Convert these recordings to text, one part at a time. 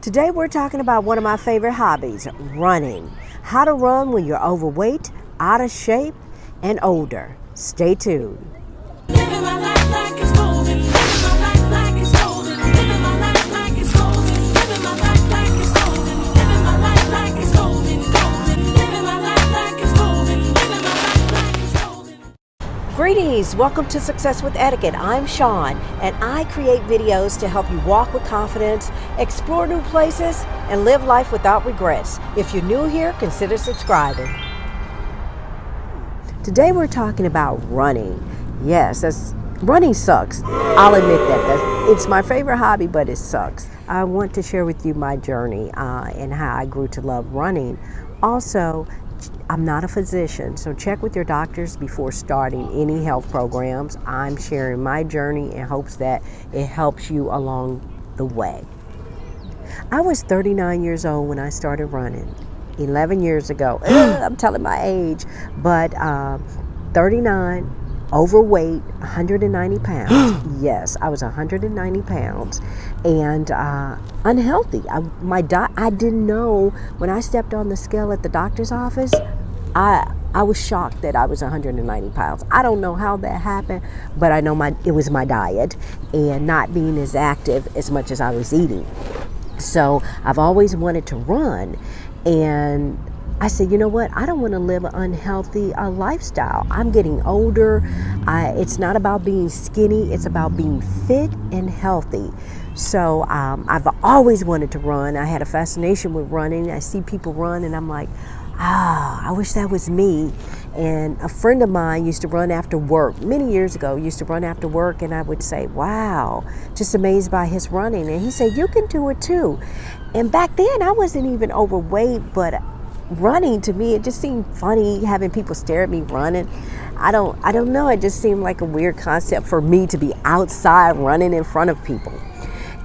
Today we're talking about one of my favorite hobbies, running. How to run when you're overweight, out of shape, and older. Stay tuned. Living my life like it's golden. Living my life like it's golden. Living my life like it's golden. Living my life like it's golden. Living my life like it's golden. Golden. Living my life like it's golden. Living my life like it's golden. Greetings, welcome to Success with Etiquette. I'm Sean, and I create videos to help you walk with confidence, explore new places, and live life without regrets. If you're new here, consider subscribing. Today we're talking about running. Yes, running sucks. I'll admit that. It's my favorite hobby, but it sucks. I want to share with you my journey and how I grew to love running. Also, I'm not a physician, so check with your doctors before starting any health programs. I'm sharing my journey in hopes that it helps you along the way. I was 39 years old when I started running. 11 years ago. I'm telling my age, but 39, overweight, 190 pounds. Yes, I was 190 pounds and unhealthy. I didn't know when I stepped on the scale at the doctor's office, I was shocked that I was 190 pounds. I don't know how that happened, but I know it was my diet and not being as active as much as I was eating. So I've always wanted to run. And I said, you know what? I don't want to live an unhealthy lifestyle. I'm getting older. It's not about being skinny. It's about being fit and healthy. So I've always wanted to run. I had a fascination with running. I see people run and I'm like, I wish that was me. And a friend of mine used to run after work many years ago, used to run after work. And I would say, wow, just amazed by his running. And he said, you can do it too. And back then I wasn't even overweight, but running to me, it just seemed funny having people stare at me running. I don't know. It just seemed like a weird concept for me to be outside running in front of people.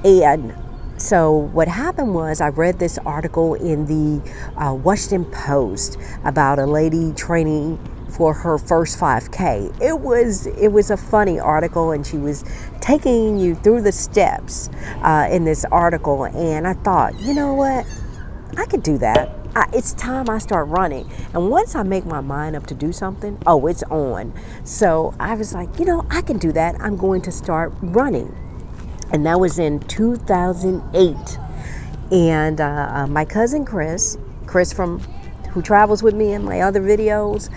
And so what happened was I read this article in the Washington Post about a lady training for her first 5K. It was a funny article, and she was taking you through the steps in this article. And I thought, you know what? I could do that. It's time I start running. And once I make my mind up to do something, it's on. So I was like, I can do that. I'm going to start running. And that was in 2008. And my cousin Chris who travels with me in my other videos,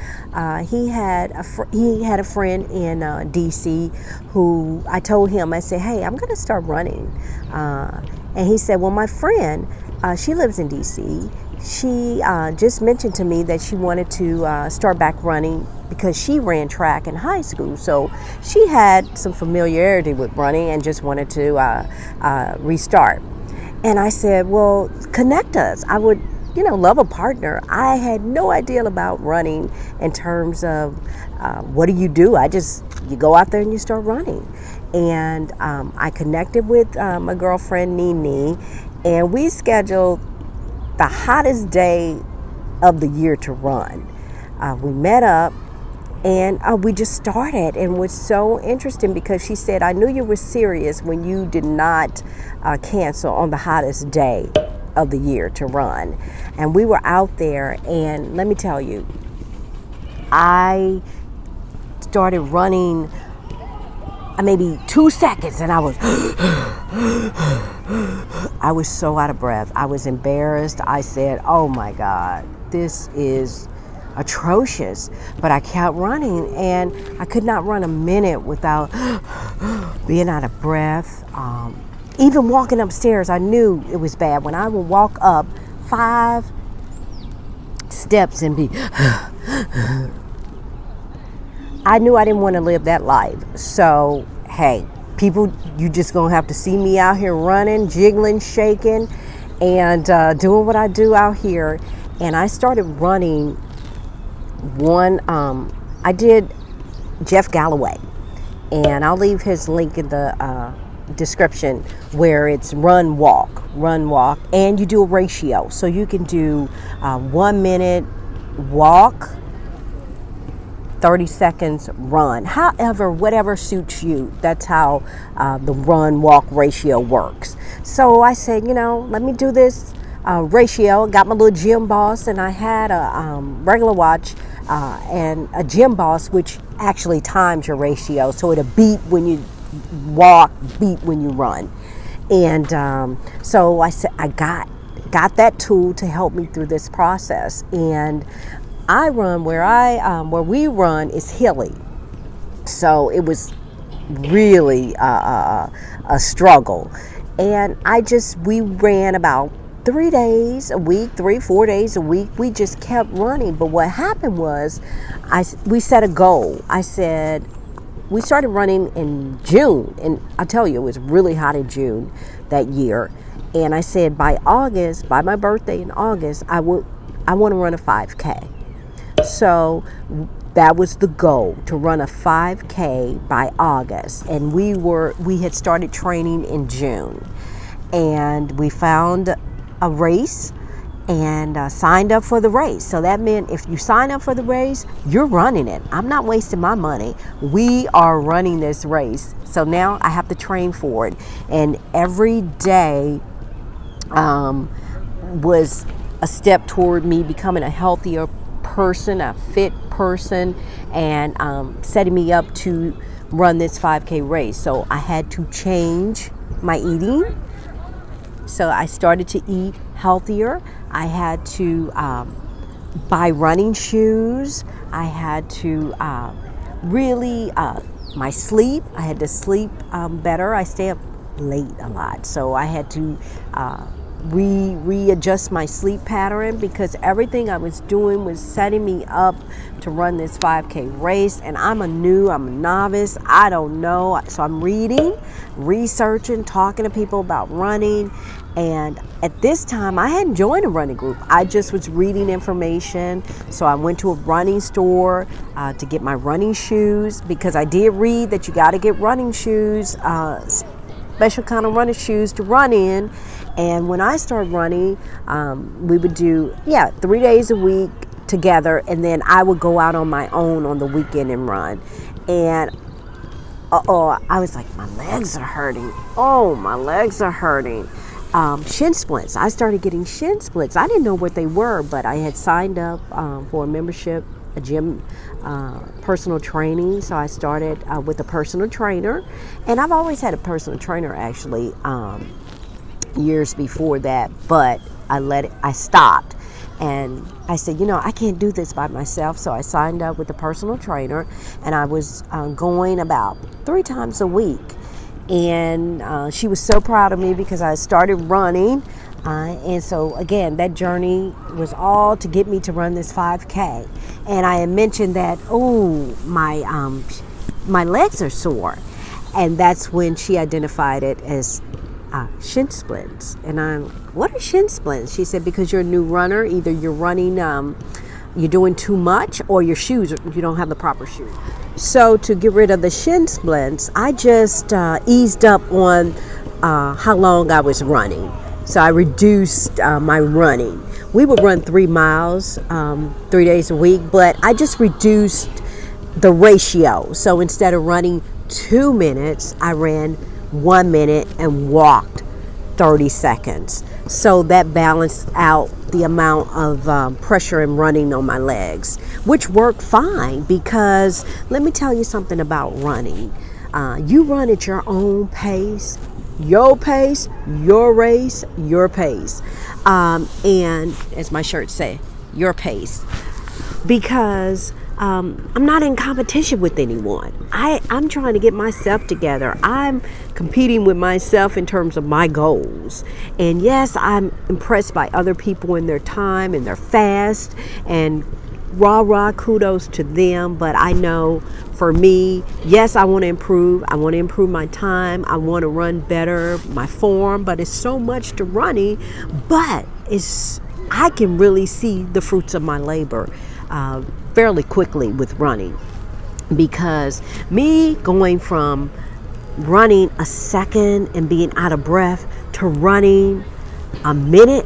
he had a friend in DC who I told him, I said, hey, I'm going to start running. And he said, well, my friend, she lives in DC. She just mentioned to me that she wanted to start back running because she ran track in high school. So she had some familiarity with running and just wanted to restart. And I said, well, connect us. I would, love a partner. I had no idea about running in terms of what do? You go out there and you start running. And I connected with my girlfriend, Nene, and we scheduled the hottest day of the year to run. We met up and we just started, and it was so interesting because she said, I knew you were serious when you did not cancel on the hottest day of the year to run. And we were out there, and let me tell you, I started running maybe 2 seconds and I was so out of breath. I was embarrassed. I said, oh my God, this is atrocious. But I kept running, and I could not run a minute without being out of breath. Even walking upstairs, I knew it was bad. When I would walk up 5 steps and be I knew I didn't want to live that life. So, hey, people, you just going to have to see me out here running, jiggling, shaking, and doing what I do out here. And I started running I did Jeff Galloway. And I'll leave his link in the description, where it's run, walk, and you do a ratio. So you can do 1 minute walk, 30 seconds, run. However, whatever suits you, that's how the run walk ratio works. So I said, let me do this ratio. Got my little Gym Boss, and I had a regular watch and a Gym Boss, which actually times your ratio. So it'll beep when you walk, beep when you run. And so I said, I got that tool to help me through this process. And I run where we run is hilly, so it was really a struggle. And we ran about 3 days a week, 4 days a week. We just kept running. But what happened was, we set a goal. I said, we started running in June, and I tell you, it was really hot in June that year. And I said, by August, by my birthday in August, I want to run a 5K. So that was the goal, to run a 5K by August. And we had started training in June, and we found a race and signed up for the race. So that meant if you sign up for the race, you're running it. I'm not wasting my money. We are running this race. So now I have to train for it. And every day was a step toward me becoming a healthier person, a fit person, and setting me up to run this 5K race. So I had to change my eating. So I started to eat healthier. I had to buy running shoes. I had to my sleep. I had to sleep better. I stay up late a lot, so I had to readjust my sleep pattern, because everything I was doing was setting me up to run this 5K race. And I'm a novice. I don't know. So I'm reading, researching, talking to people about running. And at this time, I hadn't joined a running group. I just was reading information. So I went to a running store to get my running shoes, because I did read that you got to get running shoes, special kind of running shoes to run in. And when I started running, we would do 3 days a week together, and then I would go out on my own on the weekend and run. And I was like, my legs are hurting. Oh, my legs are hurting. Shin splints. I started getting shin splints. I didn't know what they were, but I had signed up for a membership, a gym, personal training. So I started with a personal trainer, and I've always had a personal trainer actually years before that, but I stopped, and I said, I can't do this by myself. So I signed up with a personal trainer, and I was going about 3 times a week. And she was so proud of me because I started running. And so again, that journey was all to get me to run this 5K. And I had mentioned that, my legs are sore. And that's when she identified it as shin splints. And what are shin splints? She said, because you're a new runner, either you're running, you're doing too much, or your shoes, you don't have the proper shoes. So to get rid of the shin splints, I just eased up on how long I was running. So I reduced my running. We would run 3 miles 3 days a week, but I just reduced the ratio. So instead of running 2 minutes, I ran 1 minute and walked 30 seconds. So that balanced out the amount of pressure and running on my legs, which worked fine, because let me tell you something about running. You run at your own pace, your pace, your race, your pace. And as my shirts say, your pace. Because I'm not in competition with anyone. I'm trying to get myself together. I'm competing with myself in terms of my goals. And yes, I'm impressed by other people in their time and their fast, and rah, kudos to them. But I know for me, yes, I want to improve. I want to improve my time. I want to run better, my form, but it's so much to running. But I can really see the fruits of my labor fairly quickly with running, because me going from running a second and being out of breath to running a minute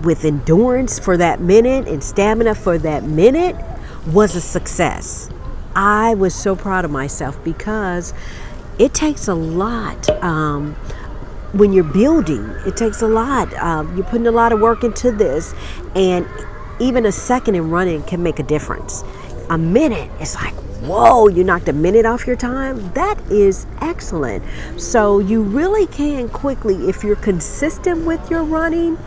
with endurance for that minute and stamina for that minute was a success. I was so proud of myself because it takes a lot. When you're building, it takes a lot. You're putting a lot of work into this, and even a second in running can make a difference. A minute, it's like, whoa, you knocked a minute off your time? That is excellent. So you really can quickly, if you're consistent with your running,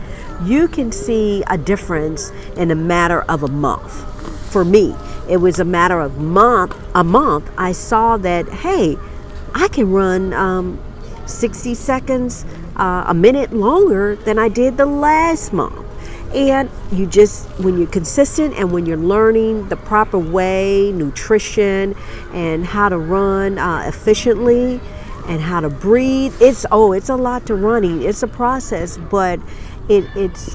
you can see a difference in a matter of a month. For me, it was a matter of a month. I saw that, hey, I can run 60 seconds, a minute longer than I did the last month. And you just, when you're consistent and when you're learning the proper way, nutrition, and how to run efficiently and how to breathe, it's a lot to running. It's a process, but it's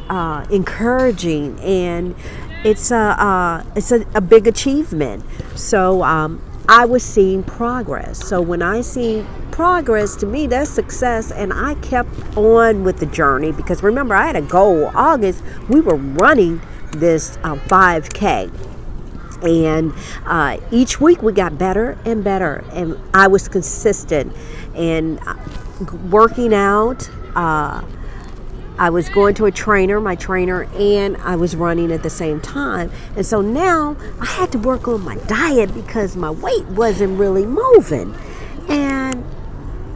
encouraging, and it's a big achievement. So I was seeing progress. So when I see progress, to me, that's success. And I kept on with the journey because remember, I had a goal. August, we were running this 5K. And each week we got better and better. And I was consistent and working out. I was going to my trainer, and I was running at the same time. And so now I had to work on my diet because my weight wasn't really moving. And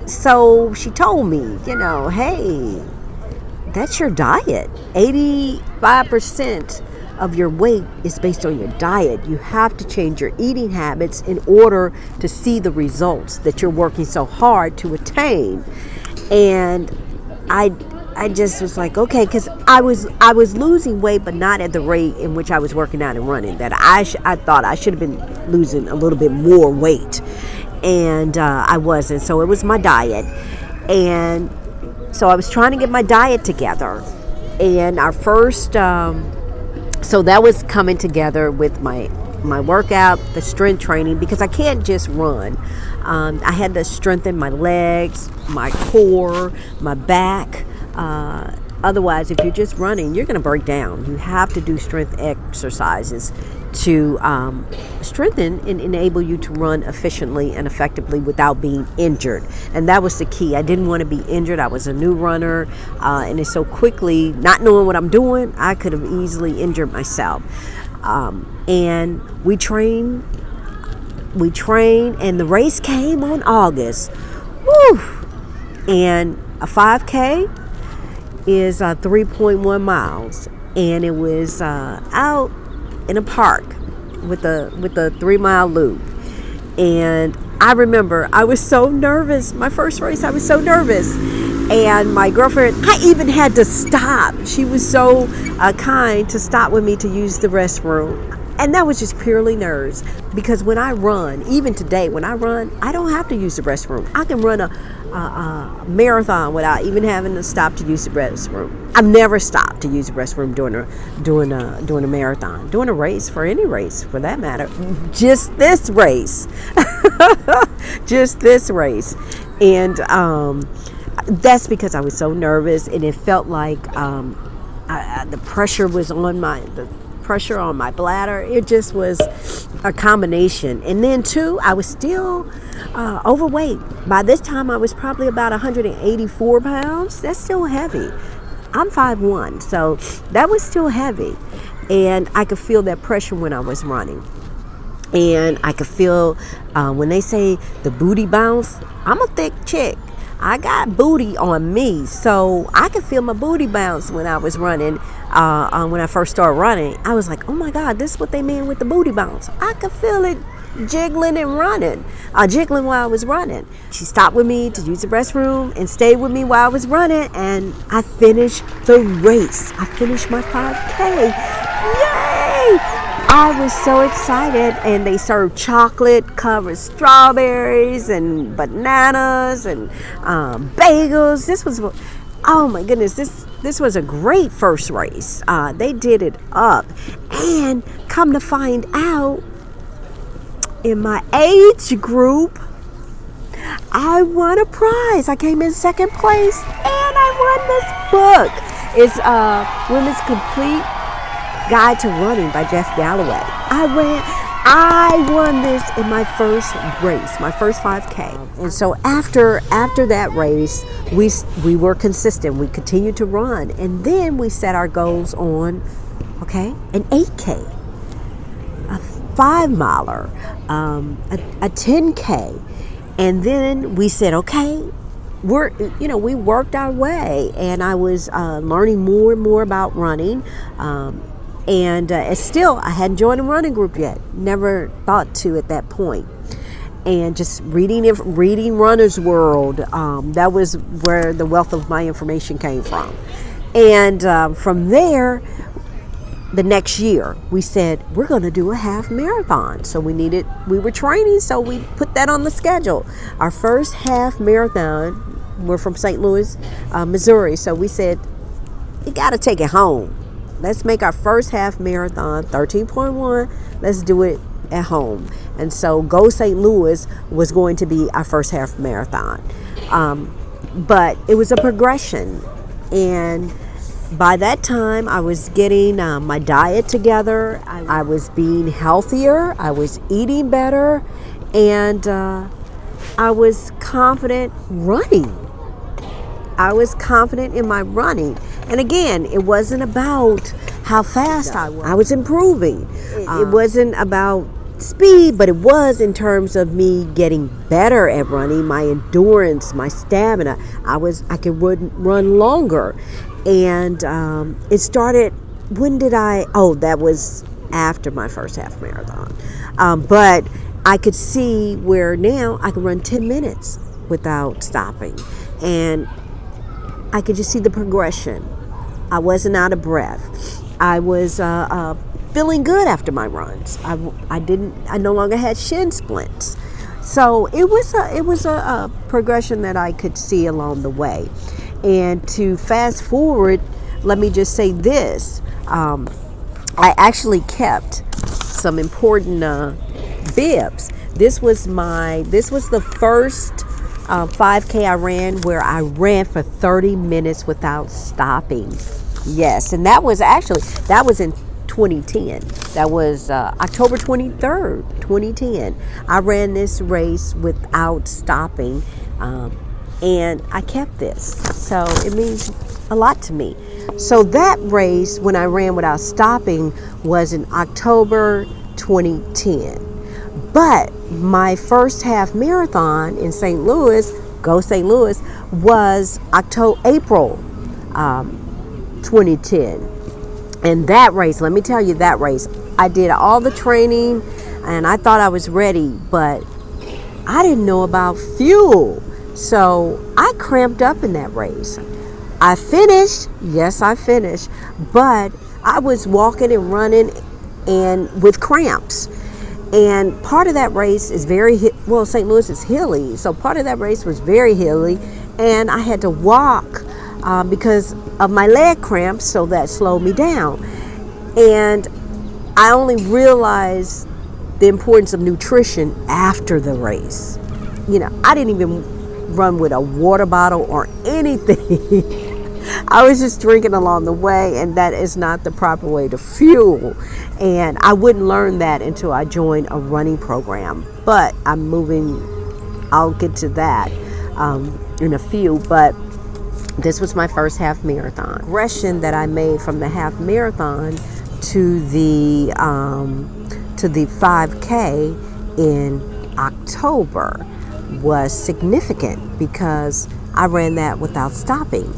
so she told me, hey, that's your diet. 85% of your weight is based on your diet. You have to change your eating habits in order to see the results that you're working so hard to attain. And I just was like, okay, because I was losing weight, but not at the rate in which I was working out and running. That I thought I should have been losing a little bit more weight, and I wasn't. So it was my diet, and so I was trying to get my diet together. And our first, so that was coming together with my workout, the strength training, because I can't just run. I had to strengthen my legs, my core, my back. Otherwise, if you're just running, you're going to break down. You have to do strength exercises to strengthen and enable you to run efficiently and effectively without being injured. And that was the key. I didn't want to be injured. I was a new runner, and it's so quickly, not knowing what I'm doing, I could have easily injured myself. And we trained, and the race came on August. Woo! And a 5K is 3.1 miles, and it was out in a park with a 3-mile loop. And I remember I was so nervous. My first race, I was so nervous, and my girlfriend, I even had to stop. She was so kind to stop with me to use the restroom. And that was just purely nerves, because when I run, even today, when I run, I don't have to use the restroom. I can run a marathon without even having to stop to use the restroom. I've never stopped to use the restroom during a marathon, doing a race, for any race for that matter. Just this race, and that's because I was so nervous, and it felt like the pressure was on my bladder. It just was a combination. And then too, I was still overweight. By this time, I was probably about 184 pounds. That's still heavy. I'm 5'1", so that was still heavy. And I could feel that pressure when I was running. And I could feel, when they say the booty bounce, I'm a thick chick. I got booty on me, so I could feel my booty bounce when I was running. When I first started running, I was like, oh my God, this is what they mean with the booty bounce. I could feel it jiggling and running, jiggling while I was running. She stopped with me to use the restroom and stayed with me while I was running, and I finished the race. I finished my 5K. Yay! I was so excited, and they served chocolate-covered strawberries and bananas and bagels. This was, oh my goodness, this was a great first race. They did it up, and come to find out, in my age group, I won a prize. I came in second place, and I won this book. It's Women's Complete Guide to Running by Jeff Galloway. I won this in my first race, my first 5K. And so after that race, we were consistent. We continued to run, and then we set our goals on, okay, an 8K, a 5-miler, a 10K, and then we said, okay, we worked our way, and I was learning more and more about running. And still, I hadn't joined a running group yet. Never thought to at that point. And just reading Runner's World, that was where the wealth of my information came from. And from there, the next year, we said, we're going to do a half marathon. So we were training, so we put that on the schedule. Our first half marathon, we're from St. Louis, Missouri. So we said, you got to take it home. Let's make our first half marathon, 13.1. Let's do it at home. And so Go St. Louis was going to be our first half marathon. But it was a progression. And by that time, I was getting my diet together. I was being healthier. I was eating better. And I was confident running. I was confident in my running. And again, it wasn't about how fast I was. I was improving. It wasn't about speed, but it was in terms of me getting better at running, my endurance, my stamina. I could run longer. And it started, that was after my first half marathon. But I could see where now I could run 10 minutes without stopping. And I could just see the progression. I wasn't out of breath. I was feeling good after my runs. I no longer had shin splints. So it was a progression that I could see along the way. And to fast forward, let me just say this. I actually kept some important bibs. This was the first 5K I ran where I ran for 30 minutes without stopping. Yes, and that was in 2010. That was October 23rd, 2010. I ran this race without stopping, and I kept this. So it means a lot to me. So that race, when I ran without stopping, was in October 2010. But my first half marathon in St. Louis, Go St. Louis, was April 2010. And that race, let me tell you, that race, I did all the training and I thought I was ready, but I didn't know about fuel. So I cramped up in that race. I finished, yes, I finished, but I was walking and running and with cramps. And part of that race is St. Louis is hilly, so part of that race was very hilly, and I had to walk because of my leg cramps, so that slowed me down. And I only realized the importance of nutrition after the race. I didn't even run with a water bottle or anything. I was just drinking along the way, and that is not the proper way to fuel. And I wouldn't learn that until I joined a running program. But I'll get to that in a few. But this was my first half marathon. Progression that I made from the half marathon to the 5K in October was significant because I ran that without stopping.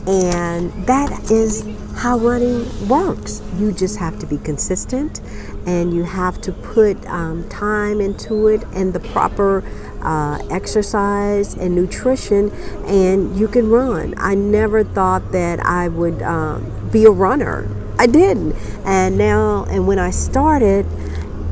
And that is how running works. You just have to be consistent, and you have to put time into it and the proper exercise and nutrition, and you can run. I never thought that I would be a runner. I didn't. And when I started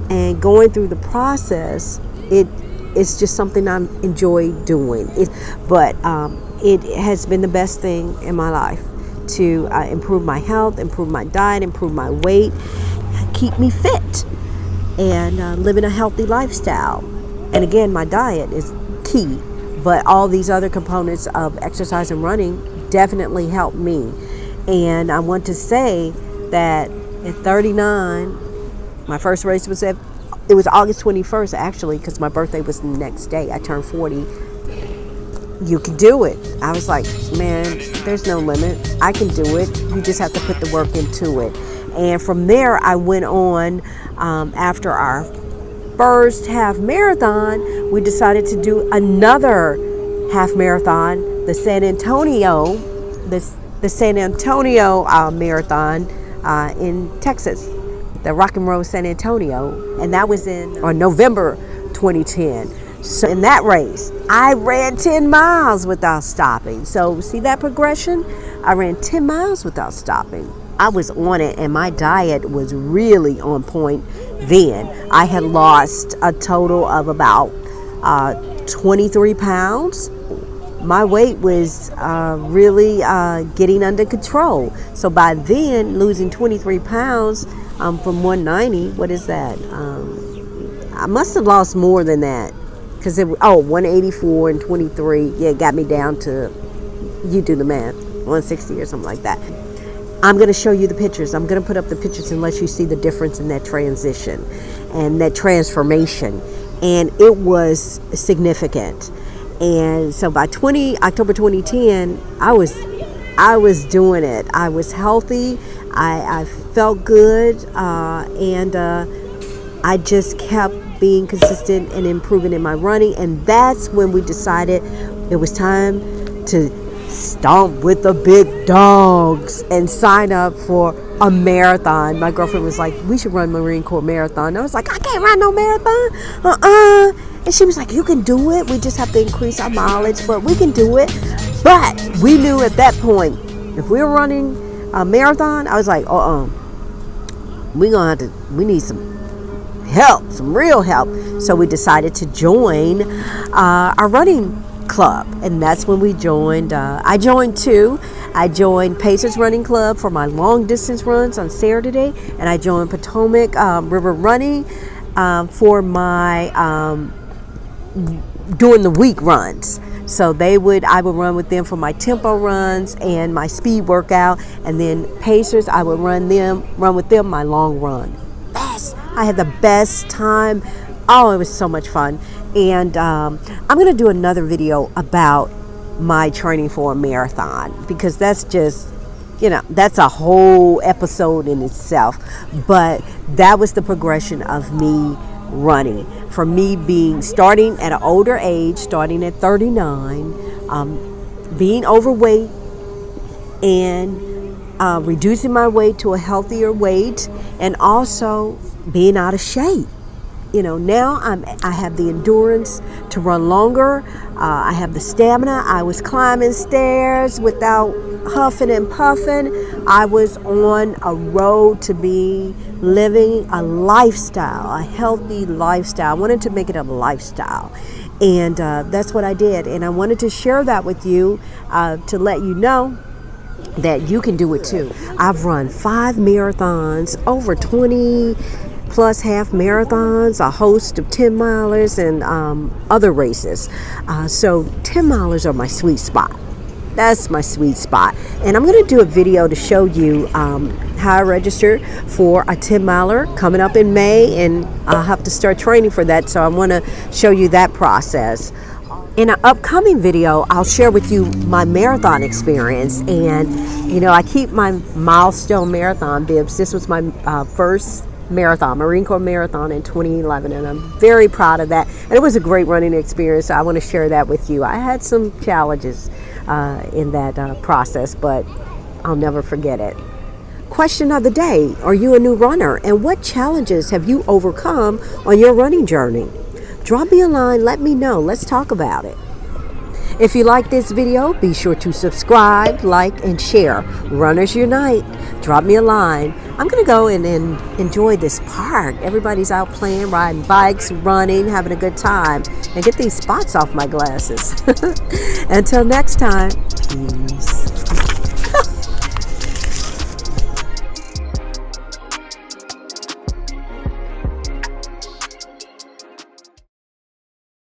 and going through the process, it's just something I enjoy doing. It has been the best thing in my life to improve my health, improve my diet, improve my weight, keep me fit, and living a healthy lifestyle. And again, my diet is key, but all these other components of exercise and running definitely help me. And I want to say that at 39, my first race was it was August 21st actually, because my birthday was the next day. I turned 40. You can do it. I was like, man, there's no limit. I can do it. You just have to put the work into it. And from there, I went on after our first half marathon, we decided to do another half marathon, the San Antonio marathon in Texas, the Rock and Roll San Antonio, and that was in November 2010. So in that race, I ran 10 miles without stopping. So see that progression? I ran 10 miles without stopping. I was on it, and my diet was really on point then. I had lost a total of about 23 pounds. My weight was really getting under control. So by then, losing 23 pounds from 190, what is that? I must have lost more than that, because 184 and 23, yeah, it got me down to, you do the math, 160 or something like that. I'm going to show you the pictures. I'm going to put up the pictures and let you see the difference in that transition and that transformation. And it was significant. And so by October 2010, I was doing it. I was healthy. I felt good. And I just kept being consistent and improving in my running. And that's when we decided it was time to stomp with the big dogs and sign up for a marathon. My girlfriend was like, we should run Marine Corps Marathon. And I was like, I can't run no marathon. And she was like, you can do it. We just have to increase our mileage, but we can do it. But we knew at that point, if we were running a marathon, I was like, we need some help, some real help. So we decided to join our running club, and that's when we joined. I joined two. I joined Pacers Running Club for my long distance runs on Saturday, and I joined Potomac River Running for my during the week runs. So I would run with them for my tempo runs and my speed workout, and then Pacers, I would run with them my long run. I had the best time. Oh, it was so much fun. And I'm going to do another video about my training for a marathon, because that's just, that's a whole episode in itself. But that was the progression of me running. For me starting at an older age, starting at 39, being overweight and reducing my weight to a healthier weight, and also being out of shape. Now I have the endurance to run longer. I have the stamina. I was climbing stairs without huffing and puffing. I was on a road to be living a lifestyle, a healthy lifestyle. I wanted to make it a lifestyle. And that's what I did. And I wanted to share that with you to let you know that you can do it too. I've run 5 marathons, over 20 plus half marathons, a host of 10 milers, and other races. So 10 milers are my sweet spot. That's my sweet spot. And I'm going to do a video to show you how I registered for a 10 miler coming up in May, and I'll have to start training for that. So I want to show you that process. In an upcoming video, I'll share with you my marathon experience. And, I keep my milestone marathon bibs. This was my first marathon, Marine Corps Marathon in 2011, and I'm very proud of that. And it was a great running experience, so I want to share that with you. I had some challenges in that process, but I'll never forget it. Question of the day: are you a new runner, and what challenges have you overcome on your running journey? Drop me a line, let me know. Let's talk about it. If you like this video, be sure to subscribe, like, and share. Runners Unite. Drop me a line. I'm going to go and enjoy this park. Everybody's out playing, riding bikes, running, having a good time. And get these spots off my glasses. Until next time, peace.